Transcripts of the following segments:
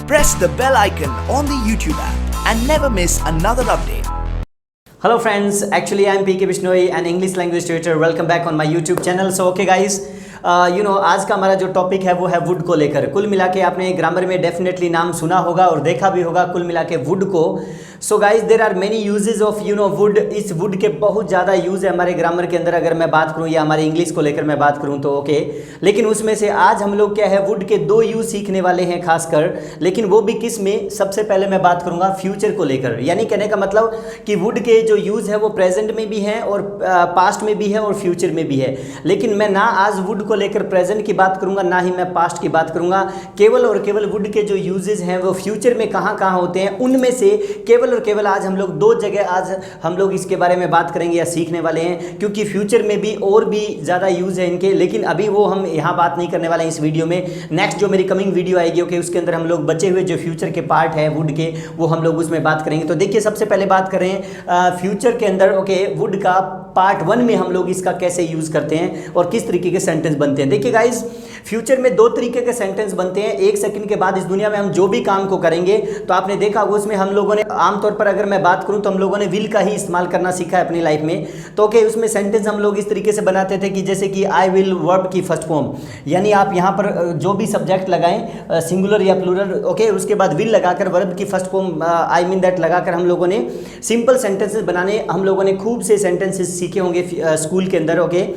Press the bell icon on the YouTube app and never miss another update. Hello friends, actually I am PK Bishnoi, an English language tutor. Welcome back on my YouTube channel. So okay guys, आज का हमारा जो topic है वो है would को लेकर। कुल मिला के आपने ग्रामर में डेफिनेटली नाम सुना होगा और देखा भी होगा कुल मिला के वुड को। So guys there are many uses of wood. इस वुड के बहुत ज़्यादा यूज़ है हमारे ग्रामर के अंदर, अगर मैं बात करूँ या हमारे इंग्लिश को लेकर मैं बात करूँ तो ओके। लेकिन उसमें से आज हम लोग क्या है वुड के दो यूज़ सीखने वाले हैं खासकर, लेकिन वो भी किस में। सबसे पहले मैं बात करूँगा फ्यूचर को लेकर, यानी कहने का मतलब कि वुड के जो यूज़ है वो प्रेजेंट में भी है और पास्ट में भी है और फ्यूचर में भी है। लेकिन मैं ना आज वुड को लेकर प्रेजेंट की बात करूंगा, ना ही मैं पास्ट की बात करूंगा। केवल और केवल वुड के जो यूजेस हैं वो फ्यूचर में कहाँ कहाँ होते हैं, उनमें से केवल और केवल आज हम लोग दो जगह आज हम लोग इसके बारे में बात करेंगे या सीखने वाले हैं, क्योंकि फ्यूचर में भी और भी ज़्यादा यूज़ है इनके। लेकिन अभी वो हम यहाँ बात नहीं करने वाले हैं इस वीडियो में। नेक्स्ट जो मेरी कमिंग वीडियो आएगी ओके, उसके अंदर हम लोग बचे हुए जो फ्यूचर के पार्ट है वुड के वो हम लोग उसमें बात करेंगे। तो देखिए सबसे पहले बात करें फ्यूचर के अंदर ओके, वुड का पार्ट 1 में हम लोग इसका कैसे यूज़ करते हैं और किस तरीके के सेंटेंस बनते हैं। देखिए गाइस, फ्यूचर में दो तरीके के सेंटेंस बनते हैं। 1 सेकंड के बाद इस दुनिया में हम जो भी काम को करेंगे तो आपने देखा होगा उसमें हम लोगों ने आमतौर पर अगर मैं बात करूं तो हम लोगों ने विल का ही इस्तेमाल करना सीखा है अपनी लाइफ में। तो ओके, उसमें सेंटेंस हम लोग इस तरीके से बनाते थे कि जैसे कि आई विल वर्ब की फर्स्ट फॉर्म, यानी आप यहाँ पर जो भी सब्जेक्ट लगाएं सिंगुलर या प्लूरल ओके, उसके बाद विल लगाकर वर्ब की first form I mean that लगाकर हम लोगों ने सिंपल सेंटेंसेस बनाने हम लोगों ने खूब से सेंटेंसेस सीखे होंगे स्कूल के अंदर ओके।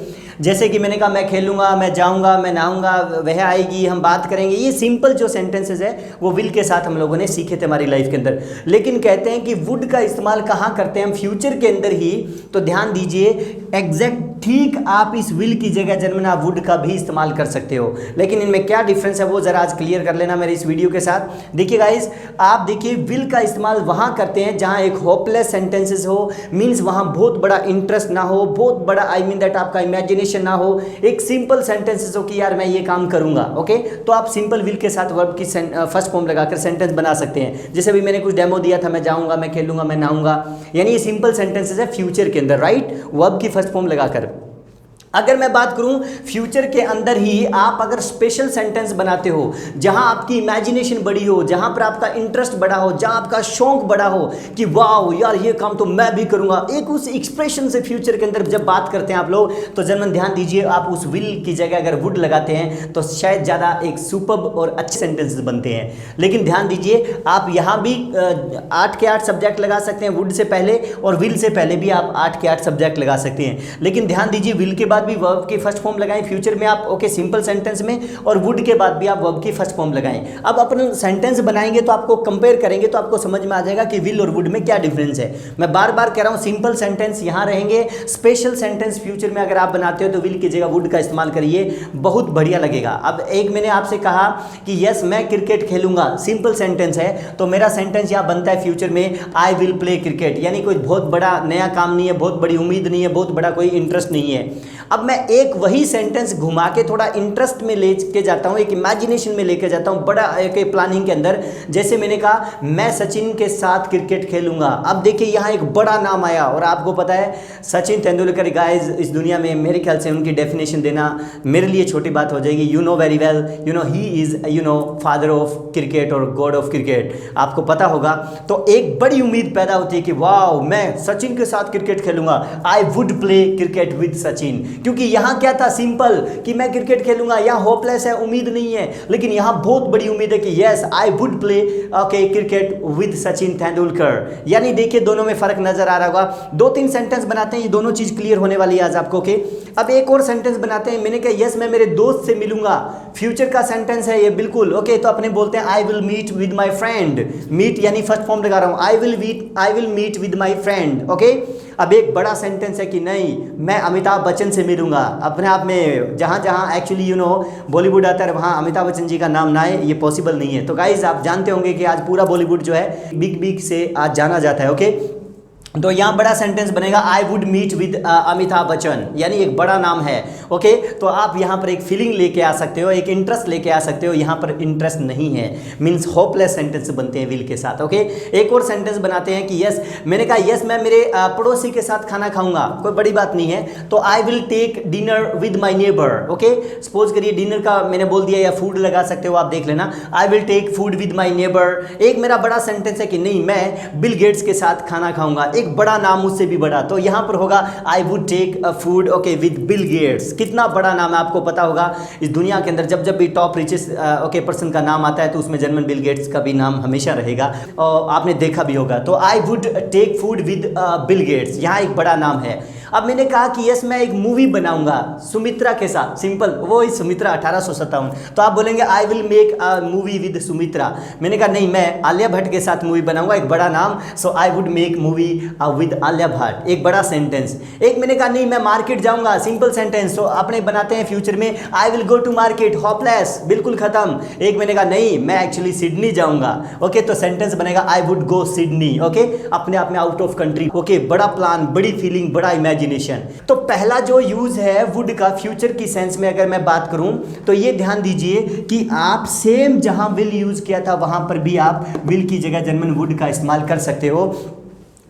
जैसे कि मैंने कहा मैं खेलूंगा, मैं जाऊंगा, मैं नहाऊंगा, वह आएगी, हम बात करेंगे। ये सिंपल जो सेंटेंसेस है वो विल के साथ हम लोगों ने सीखे थे हमारी लाइफ के अंदर। लेकिन कहते हैं कि वुड का इस्तेमाल कहाँ करते हैं हम, फ्यूचर के अंदर ही। तो ध्यान दीजिए एग्जैक्ट ठीक आप इस विल की जगह जन्मना वुड का भी इस्तेमाल कर सकते हो। लेकिन इनमें क्या डिफरेंस है वो जरा आज क्लियर कर लेना मेरे इस वीडियो के साथ। देखिए गाइस, आप देखिए विल का इस्तेमाल वहाँ करते हैं जहाँ एक होपलेस सेंटेंसेस हो, मीन्स वहाँ बहुत बड़ा इंटरेस्ट ना हो, बहुत बड़ा आई मीन दैट आपका इमेजिनेशन ना हो, एक सिंपल सेंटेंसेस हो कि यार मैं ये काम करूंगा ओके। तो आप सिंपल विल के साथ वर्ब की फर्स्ट फॉर्म लगाकर सेंटेंस बना सकते हैं। जैसे भी मैंने कुछ डेमो दिया था, मैं जाऊंगा, मैं खेलूंगा, मैं नहाऊंगा, यानी ये सिंपल सेंटेंसेस है फ्यूचर के अंदर, राइट, वर्ब की फर्स्ट फॉर्म लगाकर। अगर मैं बात करूं फ्यूचर के अंदर ही आप अगर स्पेशल सेंटेंस बनाते हो जहां आपकी इमेजिनेशन बड़ी हो, जहां पर आपका इंटरेस्ट बड़ा हो, जहां आपका शौक बड़ा हो कि वाह यार ये काम तो मैं भी करूंगा, एक उस एक्सप्रेशन से फ्यूचर के अंदर जब बात करते हैं आप लोग, तो जनरल ध्यान दीजिए आप उस विल की जगह अगर वुड लगाते हैं तो शायद ज़्यादा एक सुपर्ब और अच्छे सेंटेंसेस बनते हैं। लेकिन ध्यान दीजिए आप यहाँ भी 8 के 8 सब्जेक्ट लगा सकते हैं वुड से पहले, और विल से पहले भी आप 8 के 8 सब्जेक्ट लगा सकते हैं। लेकिन ध्यान दीजिए विल के बाद भी वर्ब की फर्स्ट फॉर्म लगाएं फ्यूचर में आप ओके सिंपल सेंटेंस में, और वुड के बाद भी आप वर्ब की फर्स्ट फॉर्म लगाएं। अब अपन सेंटेंस बनाएंगे तो आपको कंपेयर करेंगे तो आपको समझ में आ जाएगा कि विल और वुड में क्या डिफरेंस है। मैं बार बार कह रहा हूं सिंपल सेंटेंस यहां रहेंगे, स्पेशल सेंटेंस फ्यूचर में अगर आप बनाते हो तो विल की जगह वुड का इस्तेमाल करिए, बहुत बढ़िया लगेगा। अब एक मैंने आपसे कहा कि यस मैं क्रिकेट खेलूंगा, सिंपल सेंटेंस है, तो मेरा सेंटेंस यहां बनता है फ्यूचर में आई विल प्ले क्रिकेट, यानी कोई बहुत बड़ा नया काम नहीं है, बहुत बड़ी उम्मीद नहीं है, बहुत बड़ा कोई इंटरेस्ट नहीं है। अब मैं एक वही सेंटेंस घुमा के थोड़ा इंटरेस्ट में लेके जाता हूँ, एक इमेजिनेशन में लेके जाता हूँ, बड़ा एक प्लानिंग के अंदर। जैसे मैंने कहा मैं सचिन के साथ क्रिकेट खेलूंगा। अब देखिए यहाँ एक बड़ा नाम आया, और आपको पता है सचिन तेंदुलकर गाइस इस दुनिया में मेरे ख्याल से उनकी डेफिनेशन देना मेरे लिए छोटी बात हो जाएगी। You know very well, he is father of cricket और गॉड ऑफ क्रिकेट, आपको पता होगा। तो एक बड़ी उम्मीद पैदा होती है कि वाह मैं सचिन के साथ क्रिकेट खेलूंगा, I would play cricket with Sachin. क्योंकि यहाँ क्या था सिंपल कि मैं क्रिकेट खेलूंगा, यहाँ होपलेस है, उम्मीद नहीं है, लेकिन यहाँ बहुत बड़ी उम्मीद है कि yes I would play okay cricket with Sachin Tendulkar. यानी देखिए दोनों में फर्क नजर आ रहा होगा। 2-3 सेंटेंस बनाते हैं, ये दोनों चीज क्लियर होने वाली है आज आपको ओके। अब एक और सेंटेंस बनाते हैं, मैंने कहा यस मैं मेरे दोस्त से मिलूंगा, फ्यूचर का सेंटेंस है ये बिल्कुल ओके। तो अपने बोलते हैं I will meet with my friend, meet यानी फर्स्ट फॉर्म लगा रहा हूं, I will meet with my friend okay. अब एक बड़ा सेंटेंस है कि नहीं मैं अमिताभ बच्चन से मिलूंगा। अपने आप में जहाँ जहाँ एक्चुअली बॉलीवुड आता है वहाँ अमिताभ बच्चन जी का नाम ना आए, ये पॉसिबल नहीं है। तो गाइज आप जानते होंगे कि आज पूरा बॉलीवुड जो है बिग बिग से आज जाना जाता है ओके। तो यहाँ बड़ा सेंटेंस बनेगा I would meet with Amitabh Bachchan, यानी एक बड़ा नाम है। ओके, तो आप यहाँ पर एक फीलिंग लेके आ सकते हो, एक इंटरेस्ट लेके आ सकते हो। यहाँ पर इंटरेस्ट नहीं है, मीन्स होपलेस सेंटेंस बनते हैं विल के साथ। ओके, एक और सेंटेंस बनाते हैं कि यस, मैंने कहा यस मैं मेरे पड़ोसी के साथ खाना खाऊंगा, कोई बड़ी बात नहीं है, तो I will take dinner with my neighbour. Okay, suppose करिए डिनर का मैंने बोल दिया, या फूड लगा सकते हो आप, देख लेना, I will take food with my neighbour. एक मेरा बड़ा सेंटेंस है कि नहीं मैं बिल गेट्स के साथ खाना खाऊंगा, एक बड़ा नाम मुझसे भी बड़ा, तो यहां पर होगा I would take a food okay with Bill Gates. कितना बड़ा नाम है आपको पता होगा, इस दुनिया के अंदर जब जब भी टॉप रिचेस्ट ओके पर्सन का नाम आता है तो उसमें जर्मन बिल गेट्स का भी नाम हमेशा रहेगा, और आपने देखा भी होगा। तो I would take food with Bill Gates, यहाँ एक बड़ा नाम है। अब मैंने कहा कि यस मैं एक मूवी बनाऊंगा सुमित्रा के साथ, सिंपल वो ही सुमित्रा 1857, तो आप बोलेंगे I will make a movie with Sumitra. मैंने कहा नहीं मैं आलिया भट्ट के साथ मूवी बनाऊंगा, एक बड़ा नाम, so I would make movie with Alia Bhatt, एक बड़ा सेंटेंस। एक मैंने कहा नहीं मैं मार्केट जाऊंगा, सिंपल सेंटेंस, तो अपने बनाते हैं फ्यूचर में I will go to market, hopeless, बिल्कुल खत्म। एक मैंने कहा नहीं मैं एक्चुअली सिडनी जाऊंगा, ओके, तो सेंटेंस बनेगा I would go Sydney. Okay, अपने आप में आउट ऑफ कंट्री। ओके, बड़ा प्लान, बड़ी फीलिंग, बड़ा इमेजिनेशन। तो पहला जो यूज है वुड का फ्यूचर की सेंस में अगर मैं बात करूं तो ये ध्यान दीजिए कि आप सेम जहां विल यूज किया था वहां पर भी आप विल की जगह जर्मन वुड का इस्तेमाल कर सकते हो।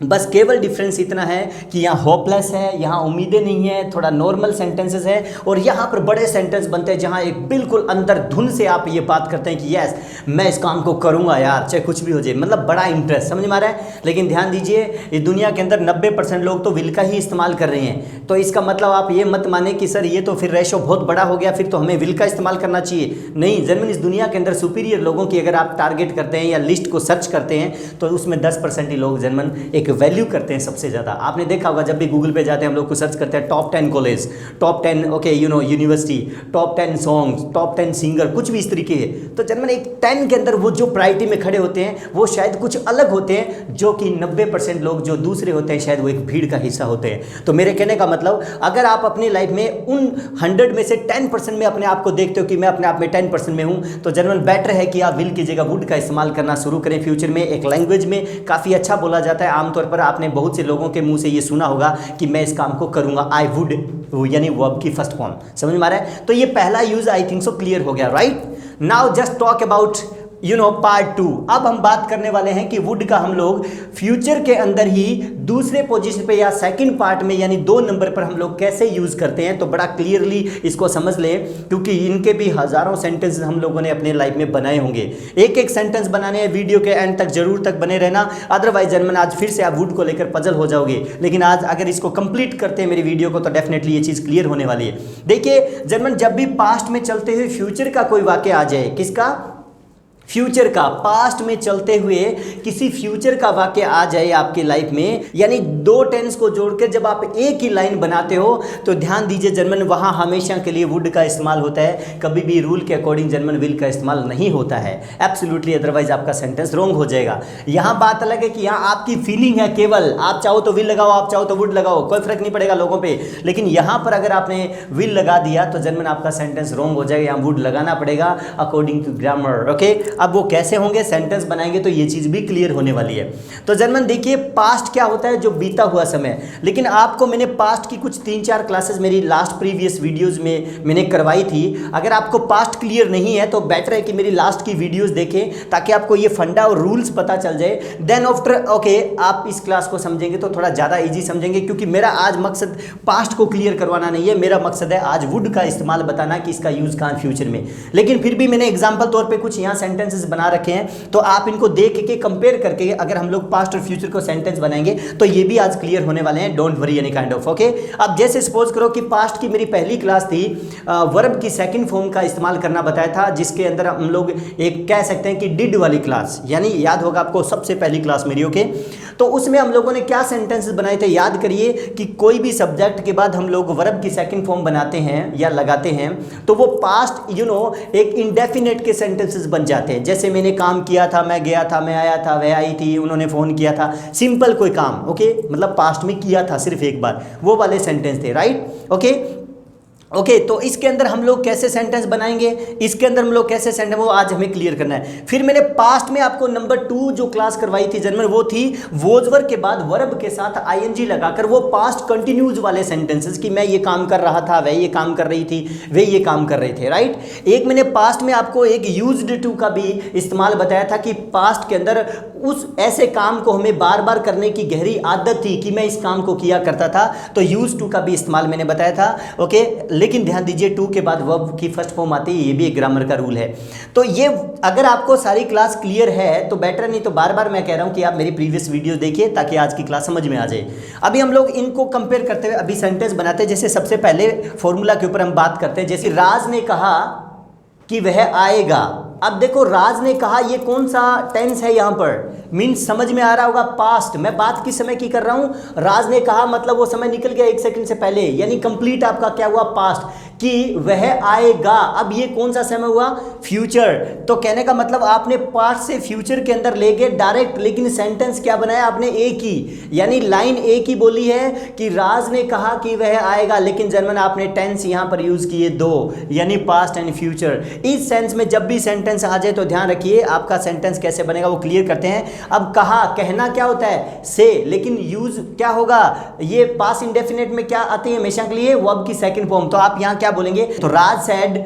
बस केवल डिफरेंस इतना है कि यहाँ होपलेस है, यहाँ उम्मीदें नहीं है, थोड़ा नॉर्मल सेंटेंसेस है, और यहाँ पर बड़े सेंटेंस बनते हैं जहाँ एक बिल्कुल अंदर धुन से आप ये बात करते हैं कि यस मैं इस काम को करूँगा यार, चाहे कुछ भी हो जाए, मतलब बड़ा इंटरेस्ट, समझ में आ रहा है। लेकिन ध्यान दीजिए इस दुनिया के अंदर 90% लोग तो विल का ही इस्तेमाल कर रहे हैं, तो इसका मतलब आप ये मत माने कि सर ये तो फिर रेशो बहुत बड़ा हो गया, फिर तो हमें विल का इस्तेमाल करना चाहिए। नहीं, जर्मन इस दुनिया के अंदर सुपीरियर लोगों की अगर आप टारगेट करते हैं या लिस्ट को सर्च करते हैं तो उसमें 10% ही लोग जर्मन एक वैल्यू करते हैं सबसे ज़्यादा। आपने देखा होगा जब भी गूगल पे जाते हैं हम लोग को सर्च करते हैं top 10 college, top 10 okay university, top 10 songs, top 10 singer, कुछ भी इस तरीके है। तो जर्मन एक 10 के अंदर वो जो प्रायोरिटी में खड़े होते हैं वो शायद कुछ अलग होते हैं, जो कि 90% लोग जो दूसरे होते हैं शायद वो एक भीड़ का हिस्सा होते हैं। तो मेरे कहने का मतलब अगर आप अपनी लाइफ में उन 100 में से 10% में अपने आप को देखते हो कि मैं अपने आप में 10% में हूँ, तो जर्मन बेटर है कि आप विल की जगह वुड का इस्तेमाल करना शुरू करें फ्यूचर में। एक लैंग्वेज में काफ़ी अच्छा बोला जाता है, आमतौर पर आपने बहुत से लोगों के मुंह से ये सुना होगा कि मैं इस काम को करूंगा, आई वुड, यानी वर्ब की फर्स्ट फॉर्म, समझ में आ रहा है। तो ये पहला use I think so clear हो गया, right. Now just talk about part 2। अब हम बात करने वाले हैं कि वुड का हम लोग फ्यूचर के अंदर ही दूसरे पोजीशन पे या सेकंड पार्ट में यानी 2 नंबर पर हम लोग कैसे यूज करते हैं। तो बड़ा क्लियरली इसको समझ लें, क्योंकि इनके भी हजारों सेंटेंस हम लोगों ने अपने लाइफ में बनाए होंगे। एक एक सेंटेंस बनाने हैं, वीडियो के एंड तक जरूर तक बने रहना, अदरवाइज जर्मन आज फिर से आप वुड को लेकर पजल हो जाओगे। लेकिन आज अगर इसको कंप्लीट करते हैं मेरी वीडियो को तो डेफिनेटली ये चीज क्लियर होने वाली है। देखिए जर्मन जब भी पास्ट में चलते हुए फ्यूचर का कोई वाक्य आ जाए, किसका, फ्यूचर का, पास्ट में चलते हुए किसी फ्यूचर का वाक्य आ जाए आपकी लाइफ में, यानी 2 टेंस को जोड़कर जब आप एक ही लाइन बनाते हो तो ध्यान दीजिए जर्मन वहां हमेशा के लिए वुड का इस्तेमाल होता है, कभी भी रूल के अकॉर्डिंग जर्मन विल का इस्तेमाल नहीं होता है एब्सोल्युटली, अदरवाइज आपका सेंटेंस रॉन्ग हो जाएगा। यहां बात अलग है कि यहां आपकी फीलिंग है, केवल आप चाहो तो विल लगाओ, आप चाहो तो वुड लगाओ, कोई फर्क नहीं पड़ेगा लोगों पे। लेकिन यहां पर अगर आपने विल लगा दिया तो जर्मन आपका सेंटेंस रॉन्ग हो जाएगा, यहां वुड लगाना पड़ेगा अकॉर्डिंग टू ग्रामर। ओके, अब वो कैसे होंगे, सेंटेंस बनाएंगे तो ये चीज भी क्लियर होने वाली है। तो जर्मन देखिए पास्ट क्या होता है, जो बीता हुआ समय। लेकिन आपको मैंने पास्ट की कुछ 3-4 क्लासेस मेरी लास्ट प्रीवियस वीडियोस में मैंने करवाई थी। अगर आपको पास्ट क्लियर नहीं है तो बेटर है कि मेरी लास्ट की वीडियोस देखें, ताकि आपको ये फंडा और रूल्स पता चल जाए। देन आफ्टर ओके आप इस क्लास को समझेंगे तो थोड़ा ज़्यादा ईजी समझेंगे, क्योंकि मेरा आज मकसद पास्ट को क्लियर करवाना नहीं है, मेरा मकसद है आज वुड का इस्तेमाल बताना कि इसका यूज कहाँ फ्यूचर में। लेकिन फिर भी मैंने एग्जाम्पल तौर पर कुछ यहाँ सेंटेंसेस बना रखे हैं, तो आप इनको देख के कंपेयर करके अगर हम लोग पास्ट और फ्यूचर को सेंटेंस बनाएंगे तो ये भी आज क्लियर होने वाले हैं, don't worry any kind of. Okay, अब जैसे सपोज करो कि पास्ट की मेरी पहली क्लास थी, वर्ब की सेकंड फॉर्म का इस्तेमाल करना बताया था, जिसके अंदर हम लोग एक कह सकते हैं कि डिड वाली क्लास, यानी याद होगा आपको सबसे पहली क्लास मेरी। ओके, तो उसमें हम लोगों ने क्या सेंटेंसेस बनाए थे, याद करिए कि कोई भी सब्जेक्ट के बाद हम लोग वर्ब की सेकंड फॉर्म बनाते हैं या लगाते हैं तो वो पास्ट एक इंडेफिनेट के सेंटेंसेस बन जाते हैं। जैसे मैंने काम किया था, मैं गया था, मैं आया था, वह आई थी, उन्होंने फोन किया था, सिंपल कोई काम। ओके, मतलब पास्ट में किया था सिर्फ एक बार, वो वाले सेंटेंस थे, राइट। ओके, ओके तो इसके अंदर हम लोग कैसे सेंटेंस बनाएंगे, इसके अंदर हम लोग कैसे सेंटेंस, वो आज हमें क्लियर करना है। फिर मैंने पास्ट में आपको नंबर 2 जो क्लास करवाई थी जर्मन, वो थी वोज वर्ब के बाद वर्ब के साथ आईएनजी लगाकर वो पास्ट कंटिन्यूज वाले सेंटेंसेस कि मैं ये काम कर रहा था, वह ये काम कर रही थी, वे ये काम कर रहे थे, राइट। एक मैंने पास्ट में आपको एक यूज्ड टू का भी इस्तेमाल बताया था कि पास्ट के अंदर उस ऐसे काम को हमें बार बार करने की गहरी आदत थी कि मैं इस काम को किया करता था, तो यूज टू का भी इस्तेमाल मैंने बताया था। ओके लेकिन ध्यान दीजिए टू के बाद वर्ब की फर्स्ट फॉर्म आती है, ये भी एक ग्रामर का रूल है। तो ये अगर आपको सारी क्लास क्लियर है तो बेटर, नहीं तो बार बार मैं कह रहा हूं कि आप मेरी प्रीवियस वीडियो देखिए ताकि आज की क्लास समझ में आ जाए। अभी हम लोग इनको कंपेयर करते हुए अभी सेंटेंस बनाते हैं। जैसे सबसे पहले फॉर्मूला के ऊपर हम बात करते हैं। जैसे राज ने कहा कि वह आएगा। अब देखो राज ने कहा, ये कौन सा टेंस है यहाँ पर, मीन्स समझ में आ रहा होगा पास्ट। मैं बात किस समय की कर रहा हूँ, राज ने कहा मतलब वो समय निकल गया 1 सेकंड से पहले, यानी कंप्लीट आपका क्या हुआ पास्ट कि वह आएगा। अब ये कौन सा समय हुआ, फ्यूचर। तो कहने का मतलब आपने पास्ट से फ्यूचर के अंदर ले गए डायरेक्ट, लेकिन सेंटेंस क्या बनाया आपने, एक ही, यानी लाइन एक ही बोली है कि राज ने कहा कि वह आएगा, लेकिन जर्मन आपने टेंस यहाँ पर यूज किए 2, यानी पास्ट एंड फ्यूचर। इस सेंस में जब भी सेंटेंस आ जाए तो ध्यान रखिए आपका सेंटेंस कैसे बनेगा वो क्लियर करते हैं। अब कहा, कहना क्या होता है, से, लेकिन यूज क्या होगा, ये पास्ट इंडेफिनिट में क्या आती है हमेशा के लिए, वर्ब की सेकंड फॉर्म। तो आप यहां क्या बोलेंगे, तो राज सेड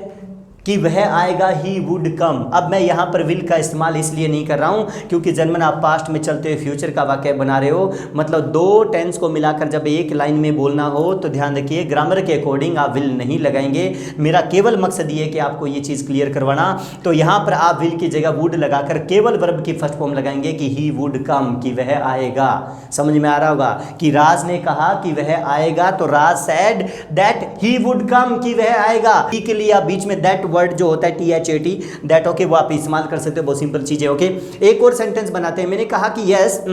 कि वह आएगा, ही वुड कम। अब मैं यहाँ पर विल का इस्तेमाल इसलिए नहीं कर रहा हूँ क्योंकि जर्मन आप पास्ट में चलते हुए फ्यूचर का वाक्य बना रहे हो, मतलब 2 टेंस को मिलाकर जब एक लाइन में बोलना हो तो ध्यान रखिए ग्रामर के अकॉर्डिंग आप विल नहीं लगाएंगे। मेरा केवल मकसद ये है कि आपको ये चीज़ क्लियर करवाना। तो यहाँ पर आप विल की जगह वुड लगाकर केवल वर्ब की फर्स्ट फॉर्म लगाएंगे कि ही वुड कम, कि वह आएगा। समझ में आ रहा होगा कि राज ने कहा कि वह आएगा, तो Raj said that he would come, कि वह आएगा। ही के लिए आप बीच में दैट वर्ड जो होता है THAT, दैट ओके, वो आप इस्तेमाल कर सकते हो, बहुत सिंपल चीज है। ओके एक और सेंटेंस बनाते हैं। मैंने कहा कि यस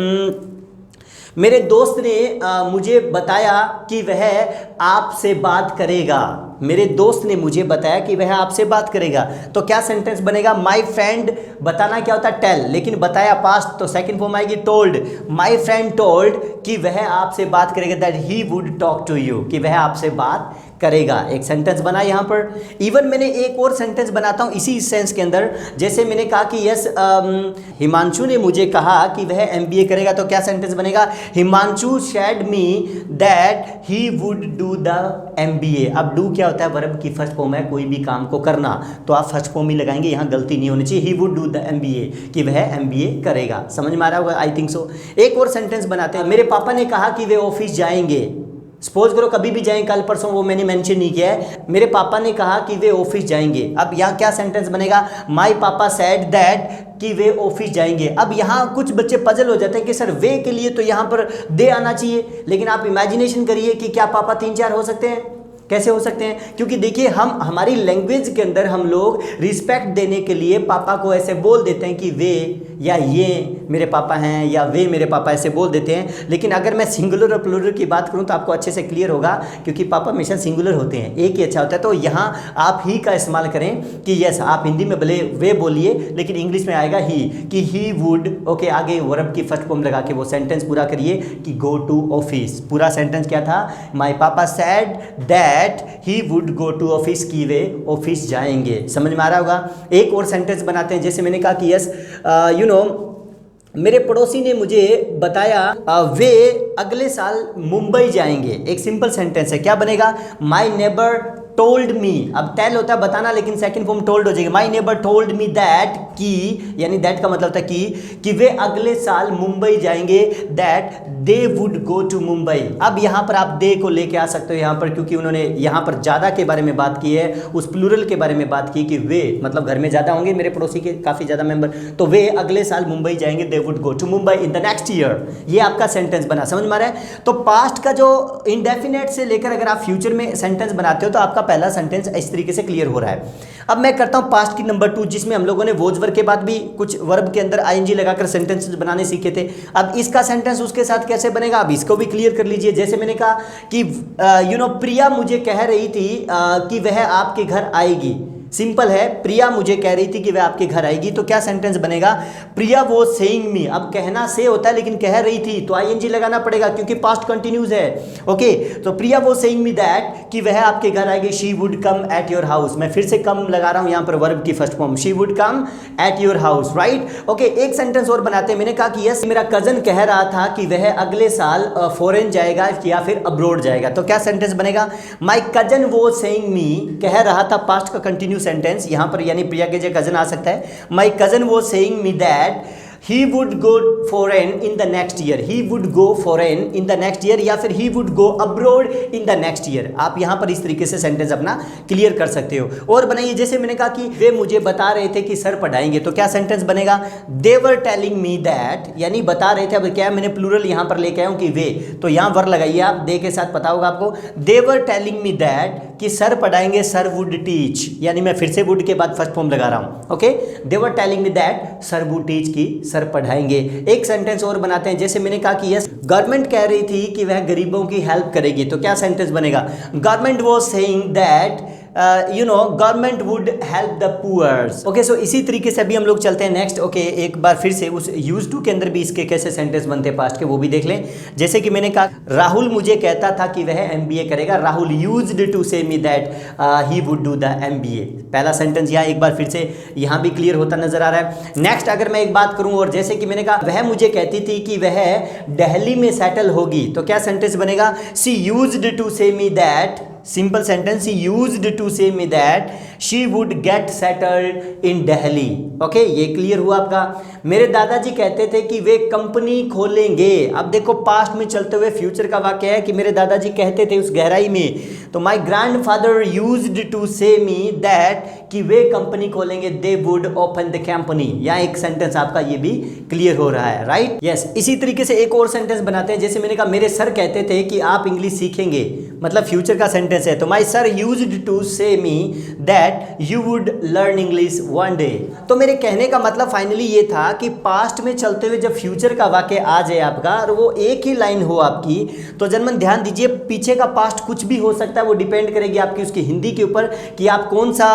मेरे दोस्त ने मुझे बताया कि वह आपसे बात करेगा। मेरे दोस्त ने मुझे बताया कि वह आपसे बात करेगा, तो क्या सेंटेंस बनेगा, माय फ्रेंड। बताना क्या होता है, टेल, लेकिन बताया पास्ट, तो सेकंड फॉर्म आएगी टोल्ड। माय फ्रेंड टोल्ड कि वह आपसे बात करेगा, that he would talk to you, कि वह आपसे बात करेगा। एक सेंटेंस बना यहाँ पर। इवन मैंने एक और सेंटेंस बनाता हूँ इसी सेंस के अंदर। जैसे मैंने कहा कि यस हिमांशु ने मुझे कहा कि वह MBA करेगा, तो क्या सेंटेंस बनेगा, Himanshu said me that he would do the MBA। अब डू क्या होता है, वर्ब की फर्स्ट फॉर्म है, कोई भी काम को करना, तो आप फर्स्ट फॉर्म ही लगाएंगे, यहाँ गलती नहीं होनी चाहिए। He would do the MBA, कि वह MBA करेगा। समझ में आ रहा होगा, आई थिंक सो। एक और सेंटेंस बनाते हैं। मेरे पापा ने कहा कि वे ऑफिस जाएंगे। सपोज करो कभी भी जाएं, कल परसों, वो मैंने मेंशन नहीं किया है। मेरे पापा ने कहा कि वे ऑफिस जाएंगे। अब यहाँ क्या सेंटेंस बनेगा, माय पापा सेड दैट कि वे ऑफिस जाएंगे। अब यहाँ कुछ बच्चे पजल हो जाते हैं कि सर वे के लिए तो यहाँ पर दे आना चाहिए, लेकिन आप इमेजिनेशन करिए कि क्या पापा 3-4 हो सकते हैं, कैसे हो सकते हैं, क्योंकि देखिए हम हमारी लैंग्वेज के अंदर हम लोग रिस्पेक्ट देने के लिए पापा को ऐसे बोल देते हैं कि वे या ये मेरे पापा हैं या वे मेरे पापा, ऐसे बोल देते हैं। लेकिन अगर मैं सिंगुलर और प्लूरल की बात करूं तो आपको अच्छे से क्लियर होगा, क्योंकि पापा हमेशा सिंगुलर होते हैं, एक ही अच्छा होता है। तो यहाँ आप ही का इस्तेमाल करें कि यस, आप हिंदी में भले वे बोलिए लेकिन इंग्लिश में आएगा ही, कि ही वुड। ओके आगे वर्ब की फर्स्ट फॉर्म लगा के वो सेंटेंस पूरा करिए कि गो टू ऑफिस। पूरा सेंटेंस क्या था, my papa said that he would go to office, की वे ऑफिस जाएंगे। समझ में आ रहा होगा। एक और सेंटेंस बनाते हैं। जैसे मैंने कहा कि यस मेरे पड़ोसी ने मुझे बताया वे अगले साल मुंबई जाएंगे। एक सिंपल सेंटेंस है, क्या बनेगा, माय नेबर टोल्ड मी। अब टेल होता है बताना, लेकिन सेकंड फॉर्म टोल्ड हो जाएगी। My neighbour told me that, की, यानी दैट का मतलब था कि वे अगले साल मुंबई जाएंगे, that they would go to Mumbai. अब यहाँ पर आप दे को लेके आ सकते हो यहाँ पर, क्योंकि उन्होंने यहाँ पर ज़्यादा के बारे में बात की है, उस प्लूरल के बारे में बात की कि वे मतलब घर में ज़्यादा होंगे मेरे पड़ोसी के, काफ़ी ज़्यादा मेंबर, तो वे अगले साल मुंबई जाएंगे, they would go to Mumbai in the next year. ये आपका सेंटेंस बना। समझ में आ रहा है। तो पास्ट का जो इंडेफिनेट से लेकर अगर आप फ्यूचर में सेंटेंस बनाते हो तो आपका पहला सेंटेंस इस तरीके से क्लियर हो रहा है। अब मैं करता हूं पास्ट की नंबर 2, जिसमें हम लोगों ने वोज वर्ब के बाद भी कुछ वर्ब के अंदर आईएनजी लगाकर सेंटेंसेस बनाने सीखे थे। अब इसका सेंटेंस उसके साथ कैसे बनेगा, अब इसको भी क्लियर कर लीजिए। जैसे मैंने कहा कि प्रिया मुझे कह रही थी कि वह आपके घर आएगी। सिंपल है, प्रिया मुझे कह रही थी कि वह आपके घर आएगी, तो क्या सेंटेंस बनेगा? प्रिया वो सेइंग मी। अब कहना से होता है लेकिन कह रही थी तो आईएनजी लगाना पड़ेगा क्योंकि पास्ट कंटिन्यूज है। ओके, तो प्रिया वो सेइंग मी दैट कि वह आपके घर आएगी, she would come at your house. मैं फिर से कम लगा रहा हूं यहां पर वर्ब की first form, she would come at your house, right. Okay, एक सेंटेंस और बनाते हैं। मैंने कहा कि यस मेरा कजन कह रहा था कि वह अगले साल फॉरेन जाएगा या फिर अब्रोड जाएगा, तो क्या सेंटेंस बनेगा? माई कजन वो सेइंग मी, कह रहा था पास्ट का कंटिन्यू सेंटेंस यहां पर, यानी प्रिया के जो कजन आ सकता है। माई कजन वो saying me that he would go foreign in the next year, he would go foreign in the next year, या फिर he would go abroad in the next year। आप यहां पर इस तरीके से सेंटेंस अपना क्लियर कर सकते हो। और बनाइए, जैसे मैंने कहा कि वे मुझे बता रहे थे कि सर पढ़ाएंगे, तो क्या सेंटेंस बनेगा? they were telling me that, यानी बता रहे थे। अब क्या मैंने प्लूरल यहां पर लेके आया हूं कि वे, तो यहां वर लगाइए आप, दे के साथ पता होगा आपको। they were telling me that कि सर पढ़ाएंगे, सर would teach, यानी मैं फिर से would के बाद फर्स्ट फॉर्म लगा रहा हूं। Okay, they were telling me that sir would teach की सर पढ़ाएंगे। एक सेंटेंस और बनाते हैं, जैसे मैंने कहा कि यस गवर्नमेंट कह रही थी कि वह गरीबों की हेल्प करेगी, तो क्या सेंटेंस बनेगा? Government was saying that government would help the poors. Okay, so इसी तरीके से अभी हम लोग चलते हैं नेक्स्ट। ओके, एक बार फिर से उस यूज टू के अंदर भी इसके कैसे सेंटेंस बनते हैं पास्ट के, वो भी देख लें। जैसे कि मैंने कहा राहुल मुझे कहता था कि वह एमबीए करेगा, Rahul used to say me that he would do the MBA. पहला सेंटेंस यहाँ एक बार फिर से यहाँ भी क्लियर होता नजर आ रहा है। नेक्स्ट अगर मैं एक बात करूँ, और जैसे कि मैंने कहा वह मुझे कहती थी कि वह दिल्ली में सेटल होगी, तो क्या सेंटेंस बनेगा? She used to say me that, simple sentence, she used to say me that she would get settled in Delhi। Okay, ये क्लियर हुआ आपका। मेरे दादाजी कहते थे कि वे कंपनी खोलेंगे। अब देखो पास्ट में चलते हुए फ्यूचर का वाक्य है कि मेरे दादाजी कहते थे उस गहराई में, तो my grandfather used to say me that कि वे कंपनी खोलेंगे, they would open the company. यहाँ एक सेंटेंस आपका ये भी क्लियर हो रहा है, राइट। यस, इसी तरीके से एक और सेंटेंस बनाते हैं। जैसे मैंने कहा मेरे सर कहते थे कि आप इंग्लिश सीखेंगे, मतलब फ्यूचर का सेंटेंस है, तो my sir used to say me that you would learn English one day. तो मेरे कहने का मतलब फाइनली ये था कि पास्ट में चलते हुए जब फ्यूचर का वाक्य आ जाए आपका और वो एक ही लाइन हो आपकी, तो जनमन ध्यान दीजिए पीछे का पास्ट कुछ भी हो सकता है, वो डिपेंड करेगी आपकी उसकी हिंदी के ऊपर कि आप कौन सा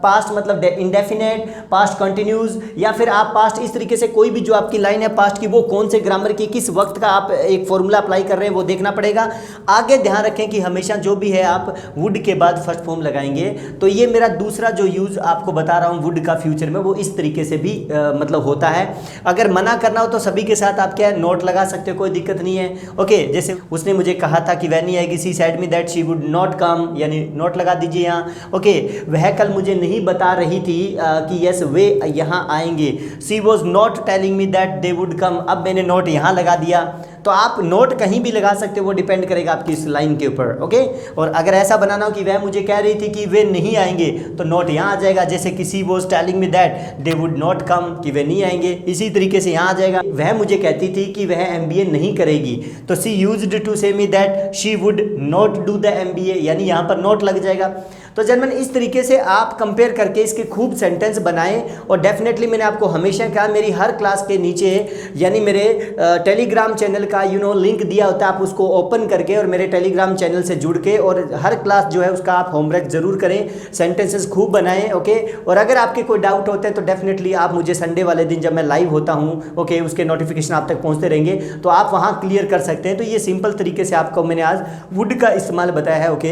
पास्ट, मतलब इंडेफिनेट, पास्ट कंटिन्यूज, या फिर आप पास्ट इस तरीके से कोई भी जो आपकी लाइन है पास्ट की वो कौन से ग्रामर की किस वक्त का आप एक फॉर्मूला अप्लाई कर रहे हैं वो देखना पड़ेगा। आगे ध्यान रखें कि हमेशा जो भी है आप वुड के बाद फर्स्ट फॉर्म लगाएंगे। तो ये मेरा दूसरा जो यूज आपको बता रहा हूँ वुड का फ्यूचर में, वो इस तरीके से भी मतलब होता है। अगर मना करना हो तो सभी के साथ आप क्या नोट लगा सकते हो, कोई दिक्कत नहीं है। ओके, जैसे उसने मुझे कहा था कि वह नहीं आएगी, she said me that she would not come, यानी नोट लगा दीजिए यहाँ। ओके, वह कल मुझे नहीं बता रही थी कि यस वे यहाँ आएंगे, she was not telling me that they would come. अब मैंने नोट यहाँ लगा दिया, तो आप नोट कहीं भी लगा सकते हो, वो डिपेंड करेगा आपकी इस लाइन के ऊपर। ओके, और अगर ऐसा बनाना हो कि वह मुझे कह रही थी कि वे नहीं आएंगे, तो नोट यहाँ आ जाएगा। जैसे किसी was telling me that they would not come, कि वे नहीं आएंगे। इसी तरीके से यहाँ आ जाएगा, वह मुझे कहती थी कि वह एमबीए नहीं करेगी, तो सी used to say me that she would not do the MBA, यानी यहाँ पर नोट लग जाएगा। तो जनमन इस तरीके से आप कंपेयर करके इसके खूब सेंटेंस बनाएं। और डेफिनेटली मैंने आपको हमेशा कहा मेरी हर क्लास के नीचे, यानी मेरे टेलीग्राम चैनल का लिंक दिया होता है, आप उसको ओपन करके और मेरे टेलीग्राम चैनल से जुड़ के और हर क्लास जो है उसका आप होमवर्क जरूर करें, सेंटेंसेस खूब बनाएं। ओके, और अगर आपके कोई डाउट होते हैं तो डेफिनेटली आप मुझे संडे वाले दिन जब मैं लाइव होता हूँ, ओके, उसके नोटिफिकेशन आप तक पहुँचते रहेंगे, तो आप वहाँ क्लियर कर सकते हैं। तो ये सिंपल तरीके से आपको मैंने आज वुड का इस्तेमाल बताया है, ओके,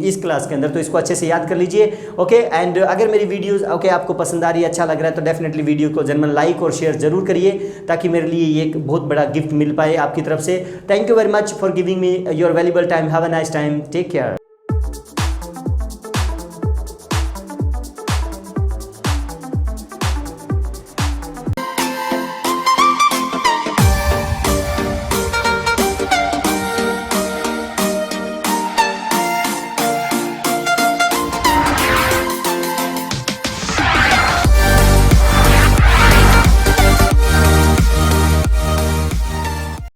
इस क्लास के अंदर, तो इसको अच्छे से याद कर लीजिए। ओके, एंड अगर मेरी वीडियोस ओके आपको पसंद आ रही है, अच्छा लग रहा है, तो डेफिनेटली वीडियो को जनरल लाइक और शेयर जरूर करिए, ताकि मेरे लिए ये एक बहुत बड़ा गिफ्ट मिल पाए आपकी तरफ से। Thank you very much for giving me your valuable time. Have a nice time, take care.